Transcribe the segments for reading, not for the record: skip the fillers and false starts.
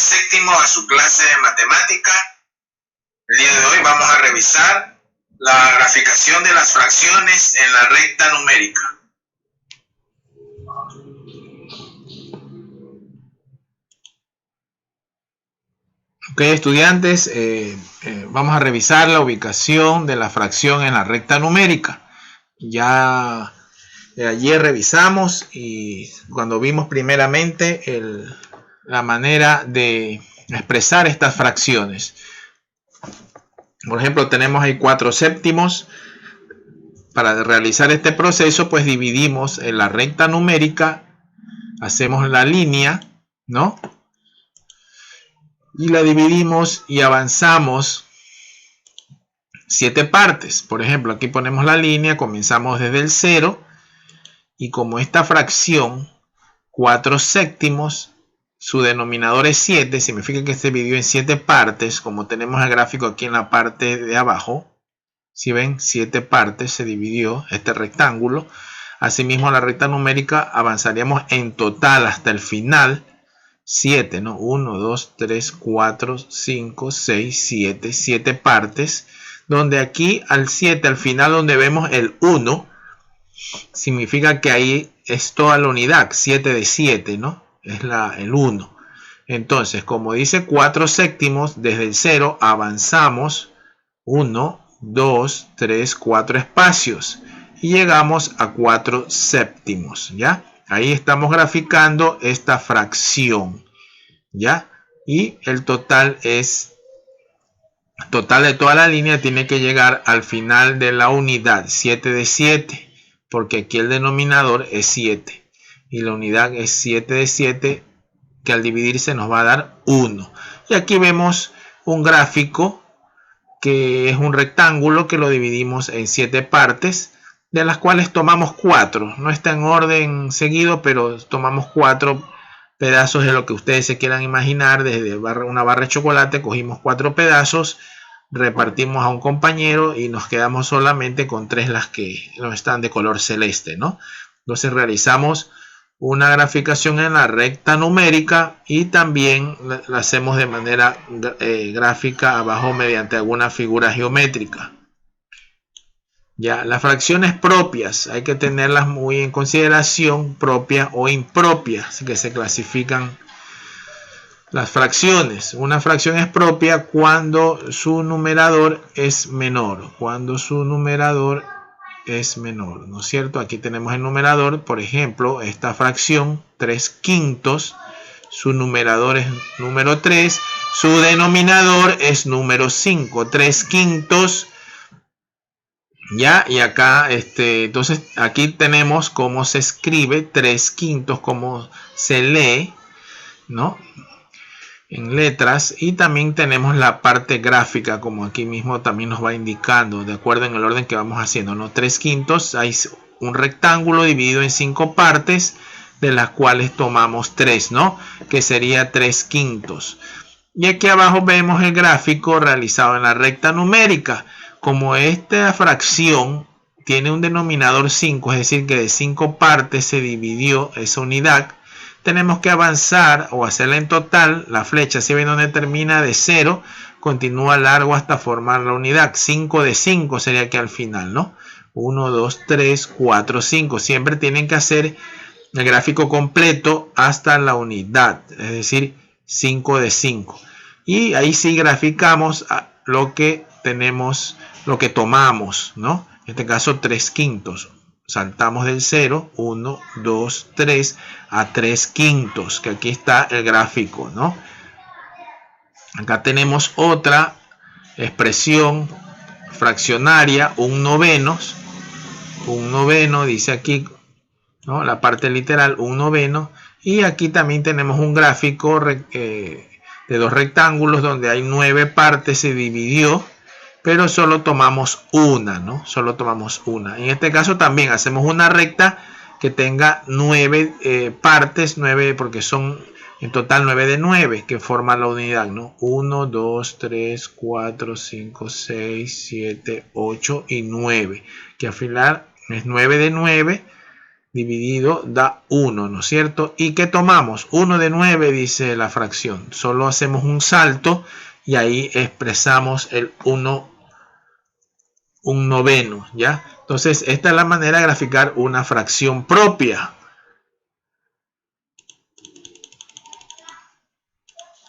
séptimo a su clase de matemática. El día de hoy vamos a revisar la graficación de las fracciones en la recta numérica. Ok, estudiantes, vamos a revisar la ubicación de la fracción en la recta numérica. Ya ayer revisamos y cuando vimos primeramente la manera de expresar estas fracciones. Por ejemplo, tenemos ahí 4 séptimos. Para realizar este proceso, pues dividimos en la recta numérica, hacemos la línea, ¿no? Y la dividimos y avanzamos 7 partes. Por ejemplo, aquí ponemos la línea, comenzamos desde el 0 y como esta fracción 4 séptimos, su denominador es 7, significa que se dividió en 7 partes, como tenemos el gráfico aquí en la parte de abajo. Si ven, 7 partes se dividió este rectángulo. Asimismo, la recta numérica avanzaríamos en total hasta el final 7, ¿no? 1, 2, 3, 4, 5, 6, 7, 7 partes, donde aquí al 7, al final donde vemos el 1, significa que ahí es toda la unidad, 7 de 7, ¿no? Es el 1. Entonces, como dice 4 séptimos, desde el 0 avanzamos 1, 2, 3, 4 espacios y llegamos a 4 séptimos, ¿ya? Ahí estamos graficando esta fracción, ¿ya? Y el total es, total de toda la línea tiene que llegar al final de la unidad, 7 de 7, porque aquí el denominador es 7 y la unidad es 7 de 7, que al dividirse nos va a dar 1. Y aquí vemos un gráfico que es un rectángulo que lo dividimos en 7 partes, de las cuales tomamos 4. No está en orden seguido, pero tomamos 4 pedazos de lo que ustedes se quieran imaginar. Desde una barra de chocolate cogimos 4 pedazos, repartimos a un compañero y nos quedamos solamente con 3 las que no están de color celeste, ¿no? Entonces realizamos una graficación en la recta numérica y también la hacemos de manera gráfica abajo mediante alguna figura geométrica. Ya, las fracciones propias hay que tenerlas muy en consideración, propias o impropias, que se clasifican las fracciones. Una fracción es propia cuando su numerador es menor, ¿no es cierto? Aquí tenemos el numerador, por ejemplo, esta fracción 3 quintos, su numerador es número 3, su denominador es número 5, 3 quintos, ya, y acá, entonces aquí tenemos cómo se escribe 3 quintos, cómo se lee, ¿no? En letras, y también tenemos la parte gráfica, como aquí mismo también nos va indicando, de acuerdo en el orden que vamos haciendo, ¿no? 3 quintos, hay un rectángulo dividido en 5 partes, de las cuales tomamos 3, ¿no? Que sería 3 quintos. Y aquí abajo vemos el gráfico realizado en la recta numérica. Como esta fracción tiene un denominador 5, es decir, que de 5 partes se dividió esa unidad, tenemos que avanzar o hacerla en total. La flecha, si ven donde termina de 0, continúa largo hasta formar la unidad. 5 de 5 sería aquí al final, ¿no? 1, 2, 3, 4, 5. Siempre tienen que hacer el gráfico completo hasta la unidad, es decir, 5 de 5. Y ahí sí graficamos lo que tenemos, lo que tomamos, ¿no? En este caso 3 quintos. Saltamos del 0, 1, 2, 3 a 3 quintos, que aquí está el gráfico, ¿no? Acá tenemos otra expresión fraccionaria, un noveno dice aquí, ¿no? La parte literal, un noveno. Y aquí también tenemos un gráfico de 2 rectángulos donde hay 9 partes, se dividió, pero solo tomamos una, ¿no? Solo tomamos una. En este caso también hacemos una recta que tenga 9 partes, 9 porque son en total 9 de 9 que forman la unidad, ¿no? 1, 2, 3, 4, 5, 6, 7, 8 y 9, que al final es 9 de 9 dividido da 1, ¿no es cierto? ¿Y qué tomamos? 1 de 9, dice la fracción. Solo hacemos un salto y ahí expresamos el 1, un noveno, ¿ya? Entonces, esta es la manera de graficar una fracción propia.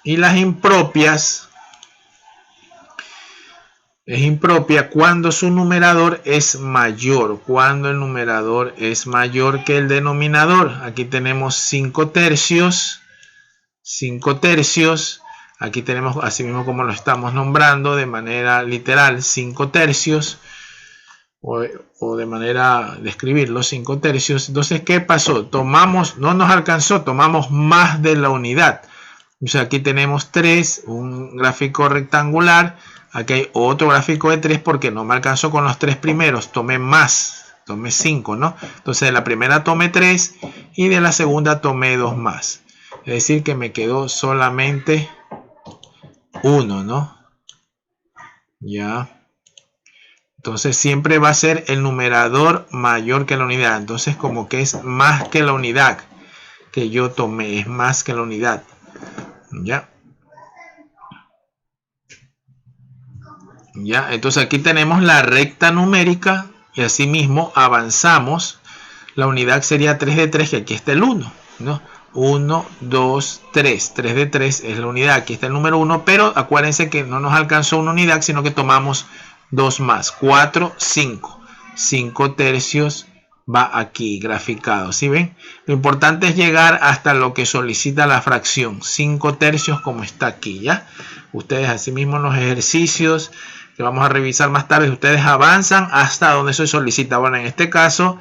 Y las impropias, es impropia cuando su numerador es mayor, cuando el numerador es mayor que el denominador. Aquí tenemos 5 tercios, 5 tercios. Aquí tenemos, así mismo como lo estamos nombrando de manera literal, 5 tercios. O de manera de escribirlo, 5 tercios. Entonces, ¿qué pasó? Tomamos, no nos alcanzó, tomamos más de la unidad. O sea, aquí tenemos 3, un gráfico rectangular. Aquí hay otro gráfico de 3 porque no me alcanzó con los 3 primeros. Tomé más, tomé 5, ¿no? Entonces, de la primera tomé 3 y de la segunda tomé 2 más. Es decir, que me quedó solamente 1, ¿no? Ya. Entonces siempre va a ser el numerador mayor que la unidad. Entonces como que es más que la unidad que yo tomé. Es más que la unidad. ¿Ya? ¿Ya? Entonces aquí tenemos la recta numérica. Y asimismo avanzamos. La unidad sería 3 de 3, que aquí está el 1. ¿No? 1, 2, 3. 3 de 3 es la unidad. Aquí está el número 1. Pero acuérdense que no nos alcanzó una unidad, sino que tomamos 2 más. 4, 5. 5 tercios va aquí graficado. ¿Sí ven? Lo importante es llegar hasta lo que solicita la fracción. 5 tercios como está aquí. ¿Ya? Ustedes asimismo en los ejercicios que vamos a revisar más tarde, ustedes avanzan hasta donde se solicita. Bueno, en este caso,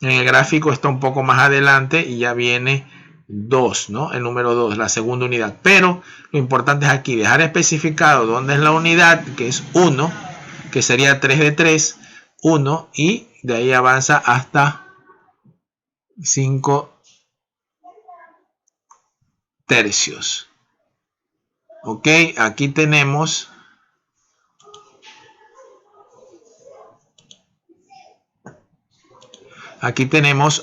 en el gráfico está un poco más adelante y ya viene 2, ¿no? El número 2, la segunda unidad. Pero lo importante es aquí dejar especificado dónde es la unidad, que es 1, que sería 3 de 3, 1, y de ahí avanza hasta 5 tercios. Ok, aquí tenemos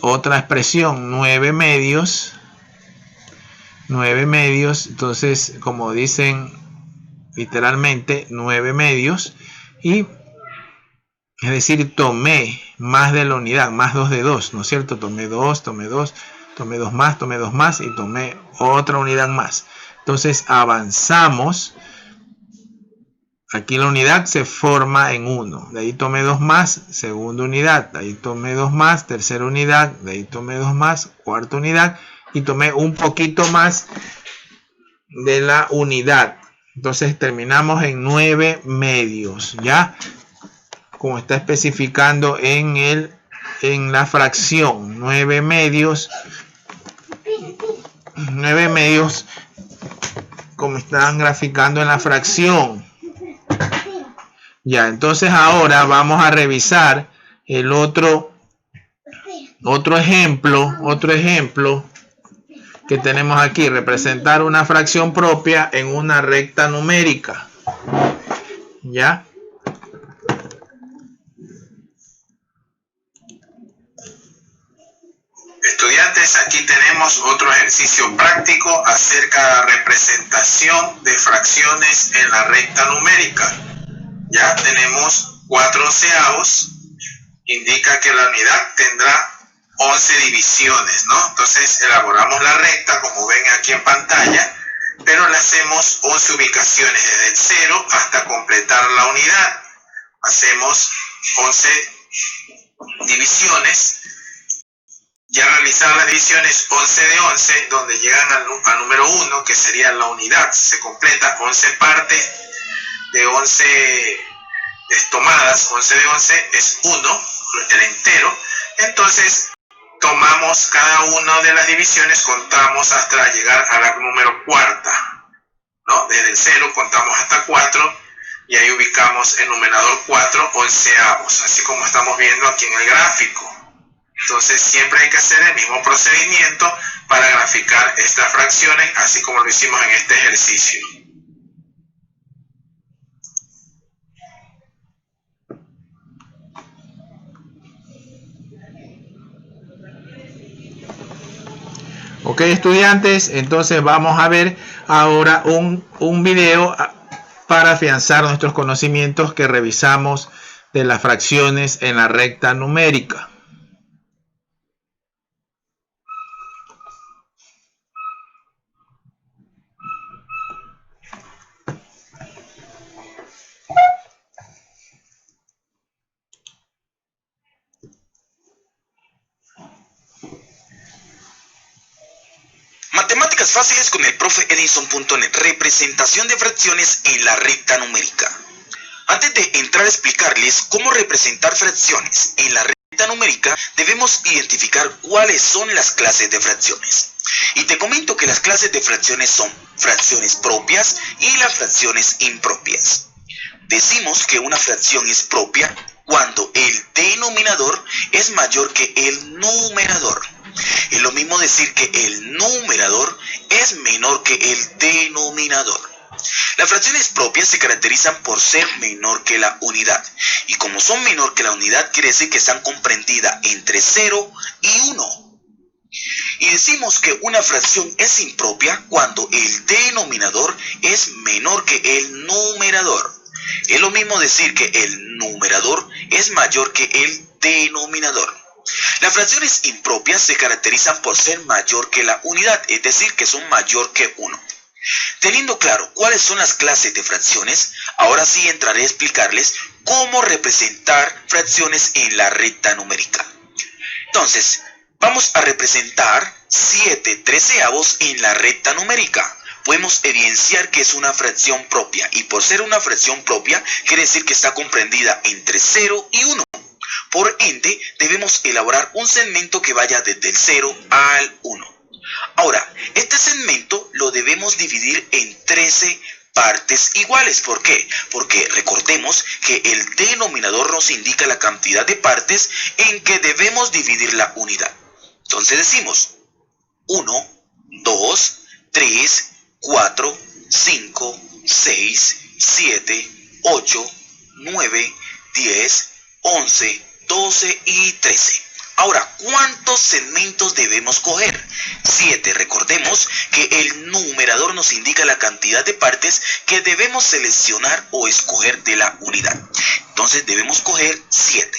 otra expresión, 9 medios. 9 medios, entonces como dicen literalmente 9 medios, y es decir, tomé más de la unidad, más 2 de 2, ¿no es cierto? Tomé 2, tomé 2, tomé 2 más y tomé otra unidad más. Entonces avanzamos. Aquí la unidad se forma en 1. De ahí tomé 2 más, segunda unidad. De ahí tomé 2 más, tercera unidad. De ahí tomé 2 más, cuarta unidad. Y tomé un poquito más de la unidad. Entonces terminamos en 9 medios, ¿ya? Como está especificando en la fracción. 9 medios. 9 medios como están graficando en la fracción. Ya, entonces ahora vamos a revisar el otro ejemplo que tenemos aquí, representar una fracción propia en una recta numérica. ¿Ya? Estudiantes, aquí tenemos otro ejercicio práctico acerca de la representación de fracciones en la recta numérica. Ya tenemos 4 onceavos, indica que la unidad tendrá 11 divisiones, ¿no? Entonces elaboramos la recta, como ven aquí en pantalla, pero le hacemos 11 ubicaciones desde el 0 hasta completar la unidad. Hacemos 11 divisiones. Ya realizadas las divisiones 11 de 11, donde llegan al número 1, que sería la unidad, se completa 11 partes de 11 tomadas, 11 de 11 es 1, el entero. Entonces tomamos cada una de las divisiones, contamos hasta llegar a la número cuarta, ¿no? Desde el 0 contamos hasta 4 y ahí ubicamos el numerador 4 onceavos, así como estamos viendo aquí en el gráfico. Entonces siempre hay que hacer el mismo procedimiento para graficar estas fracciones, así como lo hicimos en este ejercicio. Ok, estudiantes, entonces vamos a ver ahora un video para afianzar nuestros conocimientos que revisamos de las fracciones en la recta numérica. Matemáticas fáciles con el profe Edison.net. Representación de fracciones en la recta numérica. Antes de entrar a explicarles cómo representar fracciones en la recta numérica, debemos identificar cuáles son las clases de fracciones. Y te comento que las clases de fracciones son fracciones propias y las fracciones impropias. Decimos que una fracción es propia cuando el denominador es mayor que el numerador. Es lo mismo decir que el numerador es menor que el denominador. Las fracciones propias se caracterizan por ser menor que la unidad. Y como son menor que la unidad, quiere decir que están comprendidas entre 0 y 1. Y decimos que una fracción es impropia cuando el denominador es menor que el numerador. Es lo mismo decir que el numerador es mayor que el denominador. Las fracciones impropias se caracterizan por ser mayor que la unidad, es decir, que son mayor que 1. Teniendo claro cuáles son las clases de fracciones, ahora sí entraré a explicarles cómo representar fracciones en la recta numérica. Entonces, vamos a representar 7/13 en la recta numérica. Podemos evidenciar que es una fracción propia, y por ser una fracción propia, quiere decir que está comprendida entre 0 y 1. Por ende, debemos elaborar un segmento que vaya desde el 0 al 1. Ahora, este segmento lo debemos dividir en 13 partes iguales. ¿Por qué? Porque recordemos que el denominador nos indica la cantidad de partes en que debemos dividir la unidad. Entonces decimos 1, 2, 3, 4, 5, 6, 7, 8, 9, 10, 11, 12 y 13. Ahora, ¿cuántos segmentos debemos coger? 7. Recordemos que el numerador nos indica la cantidad de partes que debemos seleccionar o escoger de la unidad. Entonces debemos coger 7.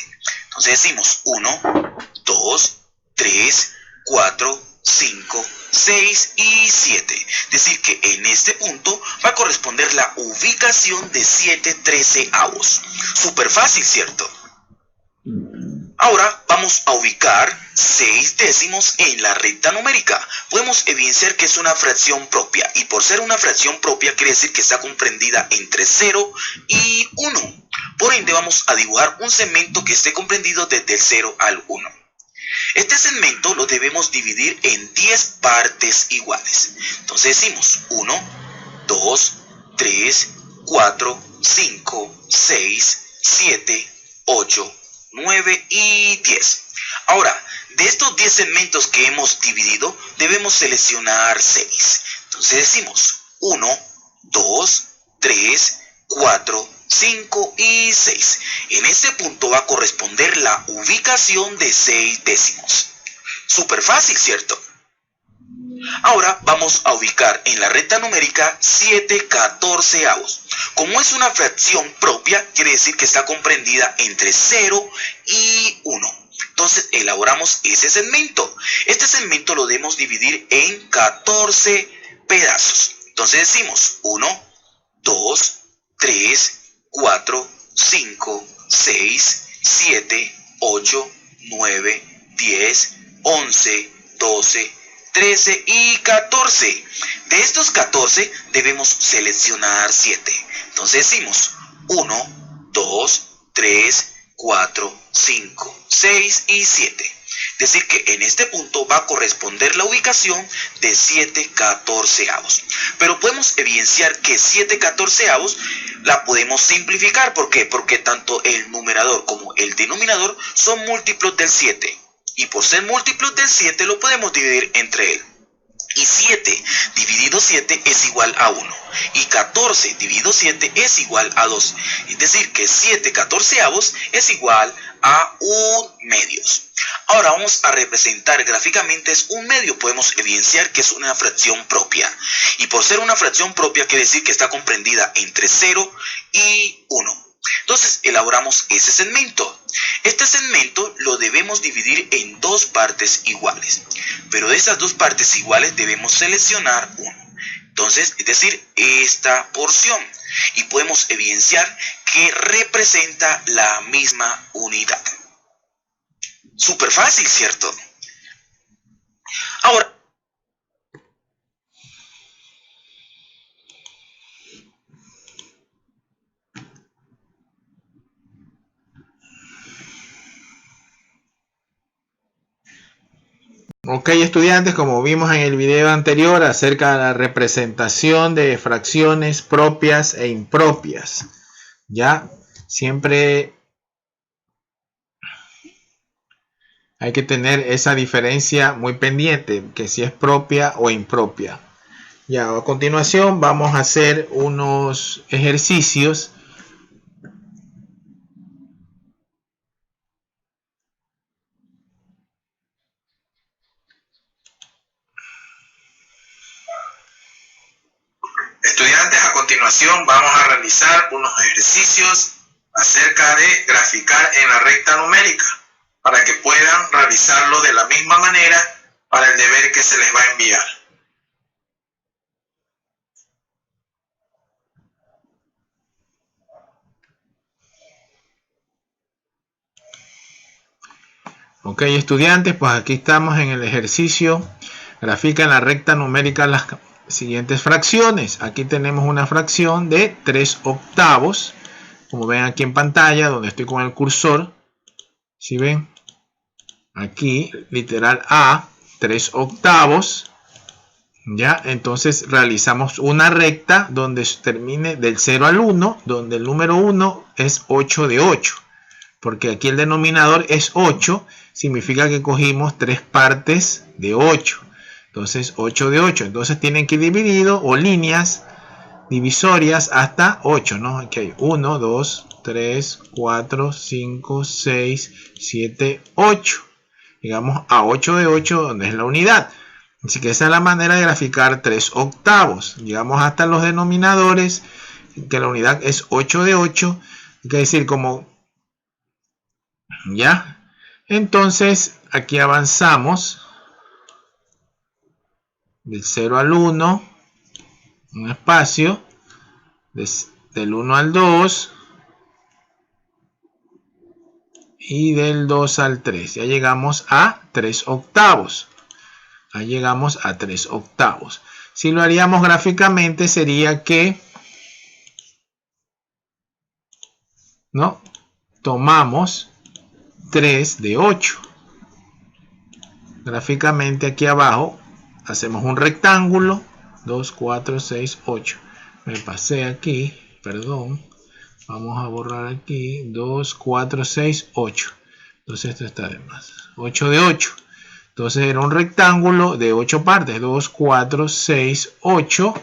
Entonces decimos 1, 2, 3, 4, 5, 6 y 7. Es decir que en este punto va a corresponder la ubicación de 7/13. Súper fácil, ¿cierto? Ahora vamos a ubicar 6 décimos en la recta numérica. Podemos evidenciar que es una fracción propia, y por ser una fracción propia quiere decir que está comprendida entre 0 y 1. Por ende vamos a dibujar un segmento que esté comprendido desde el 0 al 1. Este segmento lo debemos dividir en 10 partes iguales. Entonces decimos 1, 2, 3, 4, 5, 6, 7, 8, 9 y 10. Ahora, de estos 10 segmentos que hemos dividido, debemos seleccionar 6. Entonces decimos 1, 2, 3, 4, 5 y 6. En este punto va a corresponder la ubicación de 6 décimos. Súper fácil, ¿cierto? Ahora vamos a ubicar en la recta numérica 7/14. Como es una fracción propia, quiere decir que está comprendida entre 0 y 1. Entonces elaboramos ese segmento. Este segmento lo debemos dividir en 14 pedazos. Entonces decimos 1, 2, 3, 4, 5, 6, 7, 8, 9, 10, 11, 12, 13 y 14. De estos 14 debemos seleccionar 7. Entonces decimos 1, 2, 3, 4, 5, 6 y 7. Es decir que en este punto va a corresponder la ubicación de 7/14. Pero podemos evidenciar que 7/14 la podemos simplificar. ¿Por qué? Porque tanto el numerador como el denominador son múltiplos del 7. Y por ser múltiplos del 7 lo podemos dividir entre él. Y 7 dividido 7 es igual a 1. Y 14 dividido 7 es igual a 2. Es decir que 7/14 es igual a 1 medios. Ahora Ahora vamos a representar gráficamente es un medio. Podemos evidenciar que es una fracción propia. Y por ser una fracción propia quiere decir que está comprendida entre 0 y 1. Entonces elaboramos ese segmento. Este segmento lo debemos dividir en dos partes iguales. Pero de esas dos partes iguales debemos seleccionar uno. Entonces, es decir, esta porción. Y podemos evidenciar que representa la misma unidad. Súper fácil, ¿cierto? Ahora, ok, estudiantes, como vimos en el video anterior acerca de la representación de fracciones propias e impropias, ya siempre hay que tener esa diferencia muy pendiente, que si es propia o impropia. Ya, a continuación vamos a hacer unos ejercicios. Estudiantes, a continuación vamos a realizar unos ejercicios acerca de graficar en la recta numérica para que puedan realizarlo de la misma manera para el deber que se les va a enviar. Ok, estudiantes, pues aquí estamos en el ejercicio. Grafica en la recta numérica las siguientes fracciones. Aquí tenemos una fracción de 3/8, como ven aquí en pantalla, donde estoy con el cursor. ¿Sí ven? Aquí, literal A, 3/8. Ya, entonces realizamos una recta donde termine del 0 al 1, donde el número 1 es 8 de 8. Porque aquí el denominador es 8, significa que cogimos 3 partes de 8. Entonces 8 de 8. Entonces tienen que ir dividido o líneas divisorias hasta 8, ¿no? Aquí hay 1, 2, 3, 4, 5, 6, 7, 8. Llegamos a 8 de 8, donde es la unidad. Así que esa es la manera de graficar 3/8. Llegamos hasta los denominadores, que la unidad es 8 de 8. Hay que decir como... ¿Ya? Entonces aquí avanzamos del 0 al 1, un espacio, del 1 al 2 y del 2 al 3. Ya llegamos a 3/8. Ahí llegamos a 3/8. Si lo haríamos gráficamente sería que, ¿no? Tomamos 3 de 8. Gráficamente aquí abajo hacemos un rectángulo, 2, 4, 6, 8. Me pasé aquí, perdón. Vamos a borrar aquí, 2, 4, 6, 8. Entonces esto está de más. 8 de 8. Entonces era un rectángulo de 8 partes, 2, 4, 6, 8.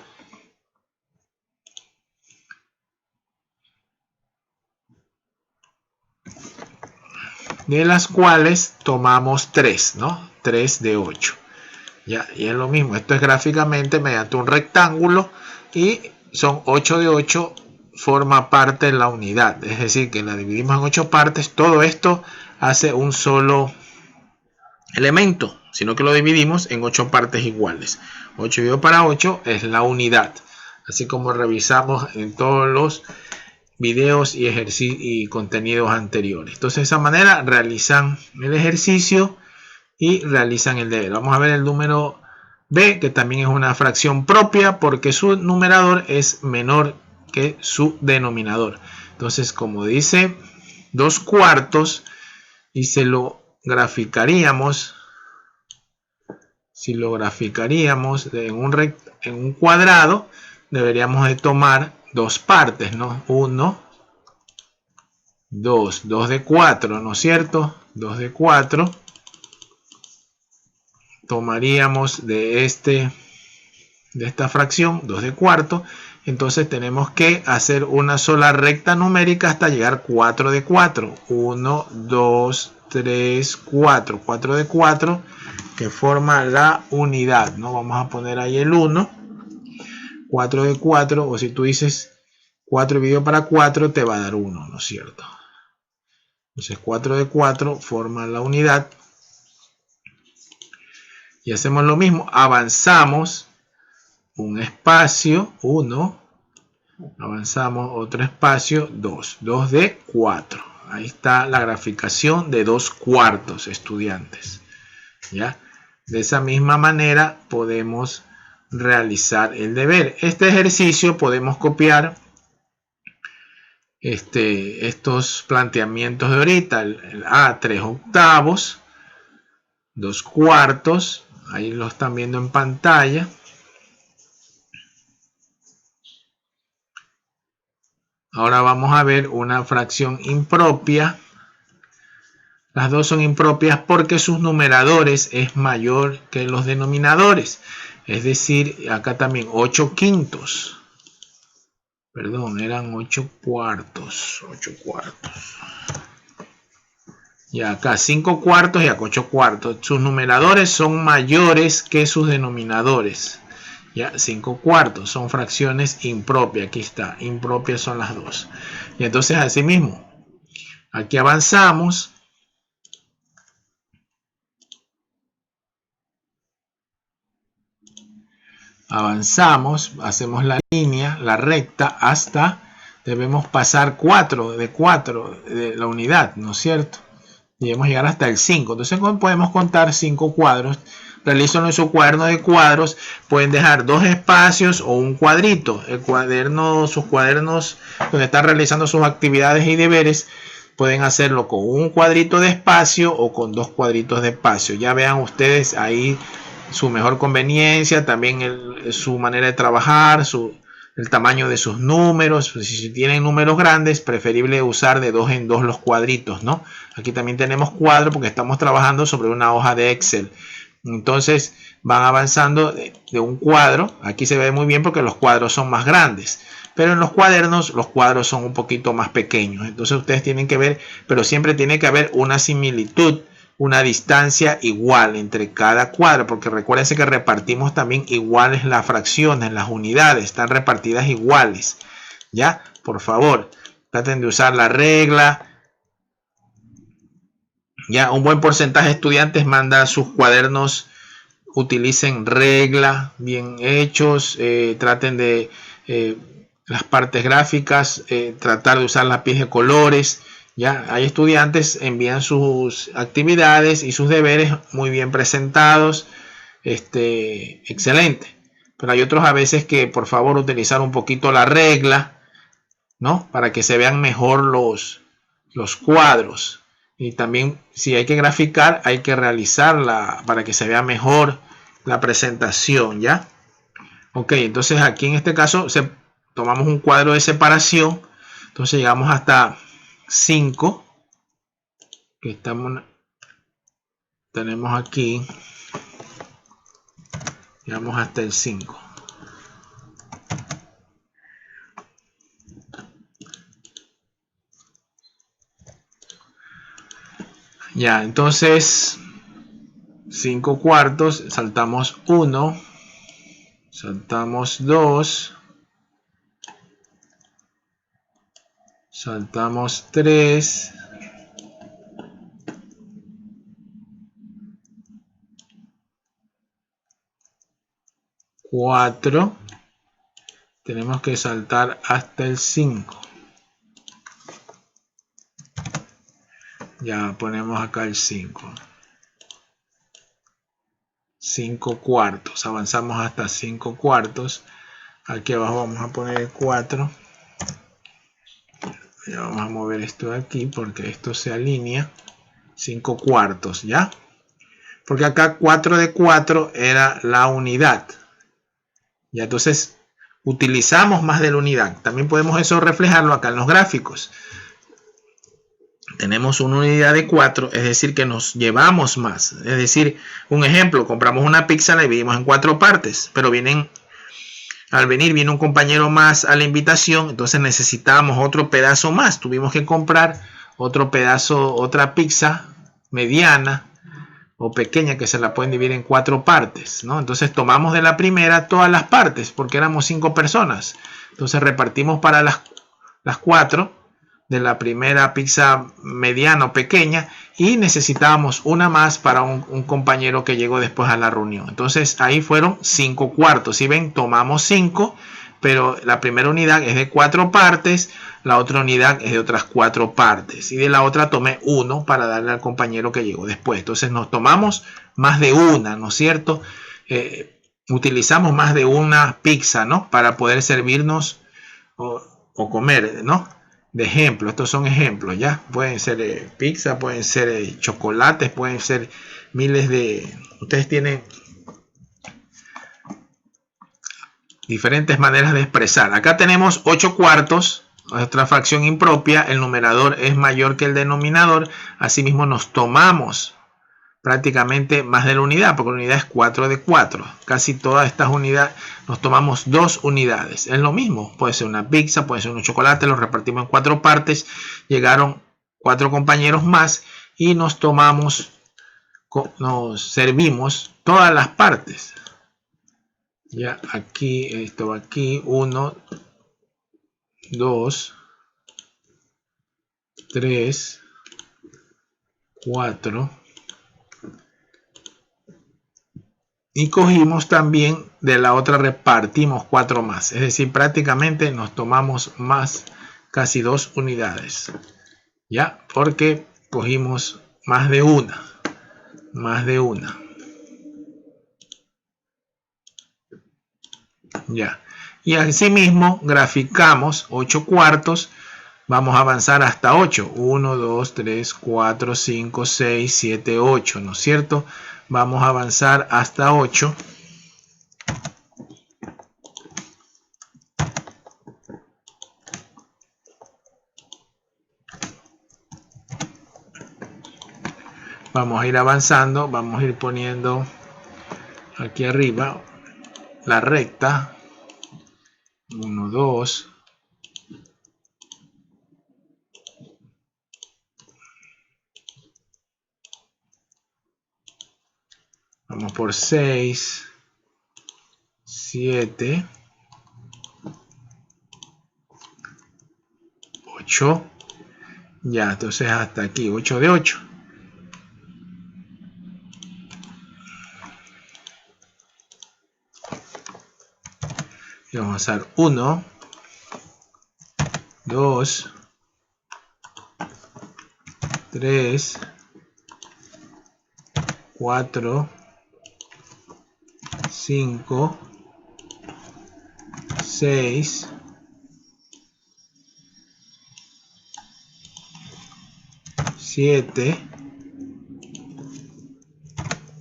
De las cuales tomamos 3, ¿no? 3 de 8. Ya, y es lo mismo, esto es gráficamente mediante un rectángulo y son 8 de 8, forma parte de la unidad, es decir, que la dividimos en 8 partes, todo esto hace un solo elemento, sino que lo dividimos en 8 partes iguales. 8 dividido para 8 es la unidad, así como revisamos en todos los videos y ejercicios y contenidos anteriores. Entonces de esa manera realizan el ejercicio y realizan el deber. Vamos a ver el número B, que también es una fracción propia porque su numerador es menor que su denominador. Entonces, como dice 2/4 y se lo graficaríamos, si lo graficaríamos en un cuadrado, deberíamos de tomar dos partes, ¿no? 1, 2, 2 de 4, ¿no es cierto? 2 de 4. Tomaríamos de esta fracción 2 de cuarto, entonces tenemos que hacer una sola recta numérica hasta llegar 4 de 4, 1, 2, 3, 4. 4 de 4 que forma la unidad, ¿no? Vamos a poner ahí el 1. 4 de 4, o si tú dices 4 dividido para 4, te va a dar 1, ¿no es cierto? Entonces 4 de 4 forma la unidad. Y hacemos lo mismo, avanzamos un espacio, 1, avanzamos otro espacio, 2. 2 de 4. Ahí está la graficación de 2 cuartos, estudiantes. ¿Ya? De esa misma manera podemos realizar el deber. Este ejercicio podemos copiar estos planteamientos de ahorita. El A, 3 octavos, 2 cuartos. Ahí lo están viendo en pantalla. Ahora vamos a ver una fracción impropia. Las dos son impropias porque sus numeradores es mayor que los denominadores. Es decir, acá también 8 quintos. Perdón, eran 8 cuartos. 8 cuartos. Y acá 5 cuartos y acá 8 cuartos. Sus numeradores son mayores que sus denominadores. Ya, 5 cuartos son fracciones impropias. Aquí está, impropias son las dos. Y entonces así mismo, aquí avanzamos. Avanzamos, hacemos la línea, la recta, hasta debemos pasar 4 de la unidad, ¿no es cierto? Debemos llegar hasta el 5. Entonces podemos contar 5 cuadros. Realizan en su cuaderno de cuadros. Pueden dejar 2 espacios o un cuadrito. El cuaderno, sus cuadernos donde están realizando sus actividades y deberes, pueden hacerlo con un cuadrito de espacio o con 2 cuadritos de espacio. Ya vean ustedes ahí su mejor conveniencia, también su manera de trabajar, el tamaño de sus números. Si tienen números grandes, preferible usar de 2 en 2 los cuadritos, ¿no? Aquí también tenemos cuadro porque estamos trabajando sobre una hoja de Excel. Entonces van avanzando de un cuadro. Aquí se ve muy bien porque los cuadros son más grandes. Pero en los cuadernos, los cuadros son un poquito más pequeños. Entonces ustedes tienen que ver, pero siempre tiene que haber una similitud, una distancia igual entre cada cuadro, porque recuérdense que repartimos también iguales las fracciones, las unidades, están repartidas iguales. ¿Ya? Por favor, traten de usar la regla. Ya, un buen porcentaje de estudiantes manda sus cuadernos, utilicen regla, bien hechos, traten de las partes gráficas, tratar de usar lápiz de colores. Ya, hay estudiantes envían sus actividades y sus deberes muy bien presentados, excelente. Pero hay otros a veces que por favor utilizar un poquito la regla, ¿no? Para que se vean mejor los cuadros. Y también si hay que graficar, hay que realizarla para que se vea mejor la presentación, ¿ya? Ok, entonces aquí en este caso tomamos un cuadro de separación. Entonces llegamos hasta 5, que tenemos aquí, llegamos hasta el 5. Ya, entonces 5 cuartos, saltamos 1, saltamos 2, saltamos 3, 4, tenemos que saltar hasta el 5. Ya ponemos acá el 5. 5 cuartos, avanzamos hasta 5 cuartos. Aquí abajo vamos a poner el 4. Ya vamos a mover esto de aquí porque esto se alinea. 5 cuartos, ¿ya? Porque acá 4 de 4 era la unidad. Y entonces utilizamos más de la unidad. También podemos eso reflejarlo acá en los gráficos. Tenemos una unidad de 4, es decir que nos llevamos más. Es decir, un ejemplo, compramos una pizza, la dividimos en 4 partes, pero al venir viene un compañero más a la invitación, entonces necesitábamos otro pedazo más. Tuvimos que comprar otro pedazo, otra pizza mediana o pequeña que se la pueden dividir en 4 partes, ¿no? Entonces tomamos de la primera todas las partes porque éramos 5 personas. Entonces repartimos para las 4 de la primera pizza mediana o pequeña y necesitábamos una más para un compañero que llegó después a la reunión. Entonces ahí fueron 5 cuartos. Si ven, tomamos 5, pero la primera unidad es de 4 partes, la otra unidad es de otras 4 partes y de la otra tomé 1 para darle al compañero que llegó después. Entonces nos tomamos más de una, ¿no es cierto? Utilizamos más de una pizza, ¿no? Para poder servirnos o comer, ¿no? De ejemplo, estos son ejemplos, ¿ya? Pueden ser pizza, pueden ser chocolates, pueden ser miles de... Ustedes tienen diferentes maneras de expresar. Acá tenemos 8 cuartos, nuestra fracción impropia, el numerador es mayor que el denominador, asimismo nos tomamos prácticamente más de la unidad, porque la unidad es 4 de 4. Casi todas estas unidades nos tomamos 2 unidades. Es lo mismo, puede ser una pizza, puede ser un chocolate, los repartimos en 4 partes. Llegaron 4 compañeros más y nos servimos todas las partes. Ya aquí, esto va aquí, 1, 2, 3, 4. Y cogimos también de la otra, repartimos 4 más. Es decir, prácticamente nos tomamos más, casi 2 unidades. ¿Ya? Porque cogimos más de una. Más de una. Ya. Y asimismo graficamos 8 cuartos. Vamos a avanzar hasta 8. 1, 2, 3, 4, 5, 6, 7, 8. ¿No es cierto? Vamos a avanzar hasta 8. Vamos a ir avanzando. Vamos a ir poniendo aquí arriba la recta. 1, 2. Vamos por 6, 7, 8. Ya, entonces hasta aquí, 8 de 8. Y vamos a hacer 1, 2, 3, 4, 5, 6, 7,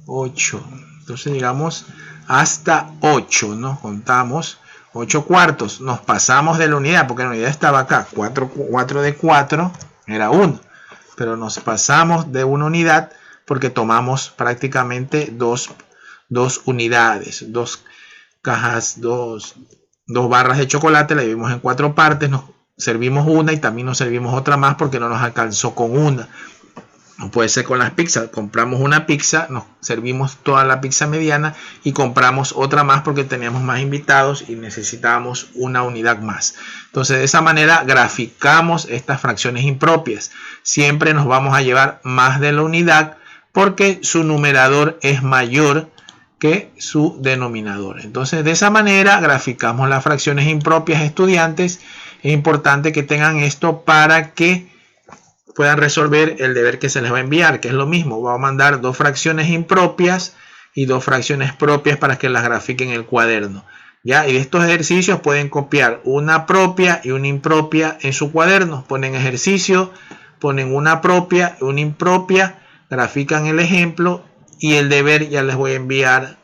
8. Entonces llegamos hasta 8, ¿no? Contamos 8 cuartos. Nos pasamos de la unidad porque la unidad estaba acá. 4 de 4 era 1. Pero nos pasamos de una unidad porque tomamos prácticamente 2 unidades, 2 cajas, 2 barras de chocolate, la dividimos en 4 partes, nos servimos una y también nos servimos otra más porque no nos alcanzó con una. No puede ser con las pizzas, compramos una pizza, nos servimos toda la pizza mediana y compramos otra más porque teníamos más invitados y necesitábamos una unidad más. Entonces de esa manera graficamos estas fracciones impropias. Siempre nos vamos a llevar más de la unidad porque su numerador es mayor que su denominador. Entonces de esa manera graficamos las fracciones impropias, estudiantes. Es importante que tengan esto para que puedan resolver el deber que se les va a enviar, que es lo mismo. Va a mandar 2 fracciones impropias y 2 fracciones propias para que las grafiquen en el cuaderno. ¿Ya? Y de estos ejercicios pueden copiar una propia y una impropia en su cuaderno. Ponen ejercicio, ponen una propia y una impropia, grafican el ejemplo y el deber ya les voy a enviar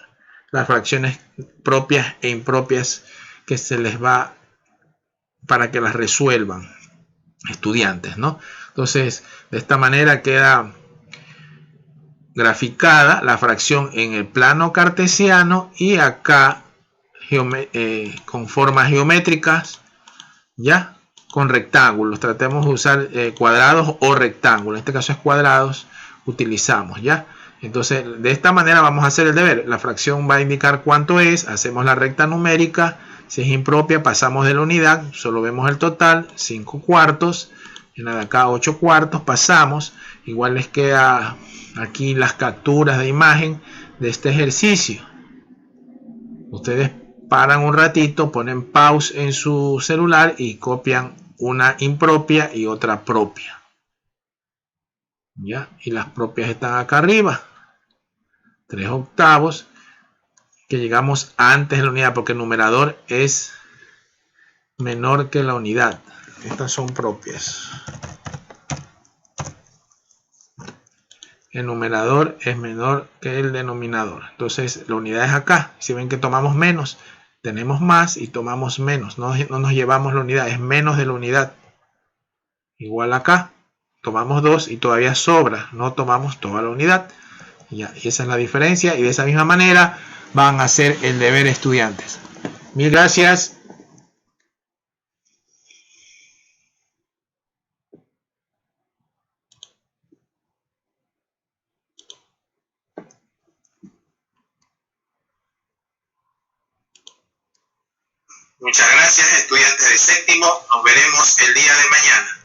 las fracciones propias e impropias que se les va para que las resuelvan, estudiantes, ¿no? Entonces, de esta manera queda graficada la fracción en el plano cartesiano y acá con formas geométricas, ya con rectángulos. Tratemos de usar cuadrados o rectángulos. En este caso es cuadrados. utilizamos, ¿ya? Entonces, de esta manera vamos a hacer el deber. La fracción va a indicar cuánto es, hacemos la recta numérica, si es impropia pasamos de la unidad, solo vemos el total, 5 cuartos, en la de acá 8 cuartos, pasamos, igual les queda aquí las capturas de imagen de este ejercicio. Ustedes paran un ratito, ponen pause en su celular y copian una impropia y otra propia. ¿Ya? Y las propias están acá arriba. 3/8, que llegamos antes de la unidad porque el numerador es menor que la unidad. Estas son propias. El numerador es menor que el denominador. Entonces la unidad es acá. Si ven que tomamos menos, tenemos más y tomamos menos. No nos llevamos la unidad, es menos de la unidad. Igual acá, tomamos 2 y todavía sobra. No tomamos toda la unidad. Ya, y esa es la diferencia. Y de esa misma manera van a hacer el deber, estudiantes. Mil gracias. Muchas gracias, estudiantes de séptimo. Nos veremos el día de mañana.